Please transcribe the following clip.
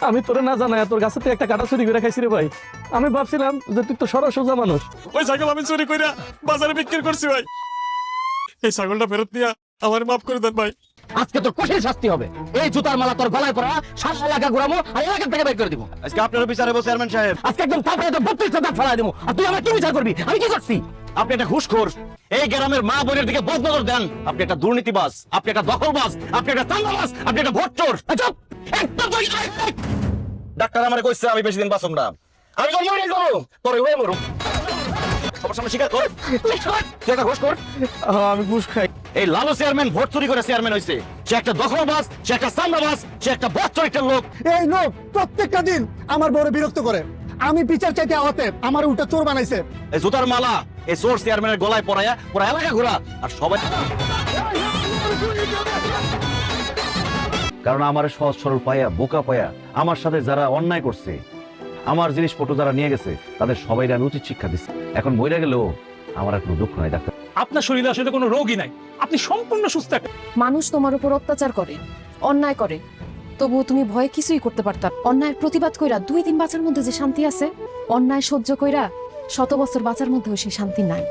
আমি তোরে না জানাই তোর কাছে থেকে একটা কাটা চুরি করে খাইছি রে ভাই। আমি ভাবছিলাম যে তুই তো সরল সোজা মানুষ। ওই ছাগল আমি চুরি কইরা বাজারে বিক্রি করছি ভাই। এই ছাগলটা ফেরত দিয়া আমার মাফ করে দেন ভাই। আজকে তোর কঠিন শাস্তি হবে। এই জুতার মালা তোর গলায় পরা, সারা এলাকা ঘুরামো আর এলাকা থেকে বের করে দিব। আজকে আপনার বিচারে বসে চেয়ারম্যান সাহেব। আজকে একদম তারপরে তো 32টা দাঁত ফেলাই দেবো। আর তুই আমার কি বিচার করবি? আমি কি করছি? আপনি একটা ঘুষখোর, এই গ্রামের মা বোনের দিকে বদনজর দেন। আপনি একটা দুর্নীতিবাজ, আপনি একটা দখলবাজ, আপনি একটা চাঁদাবাজ, আপনি একটা ভোট চোর। চুপ! একদম তুই ডাক্তার আমারে কইছে আমি বেশি দিন বাঁচব না। আমি তো মরে যাব, তোরে হয়ে মরু। সবার সামনে স্বীকার কর তুই একটা ঘুষখোর। আমি ঘুষ খাই। এই লালু চেয়ারম্যান ভোট চুরি করে চেয়ারম্যান হইছে। সে একটা দখলবাজ, সে একটা চাঁদাবাজ, সে একটা ভোট চোরের লোক। এই লোক প্রত্যেকটা দিন আমার বড় বিরক্ত করে। আমি বিচার চাইতে আওয়াতে আমার উল্টা চোর বানাইছে। এই জুতার মালা এই চোর চেয়ারম্যানের গলায় পরায়া পুরো এলাকা ঘোরা আর সবাই। কারণ আমার সহজ সরল পায়া বোকা পায়া আমার সাথে যারা অন্যায় করছে, আমার জিনিসপত্র যারা নিয়ে গেছে, তাদের সবাই আমি উচিত শিক্ষা দিচ্ছি। এখন মরে গেলেও আমার আর কোনো দুঃখ নাই ডাক্তার। আপনার শরীরে আসলে কোনো রোগই নাই, আপনি সম্পূর্ণ সুস্থ। মানুষ তোমার উপর অত্যাচার করে, অন্যায় করে, তবুও তুমি ভয়ে কিছুই করতে পারতা। অন্যায়ের প্রতিবাদ কইরা 2 দিন বাঁচার মধ্যে যে শান্তি আছে, অন্যায় সহ্য কইরা 100 বছর বাঁচার মধ্যেও সেই শান্তি নাই।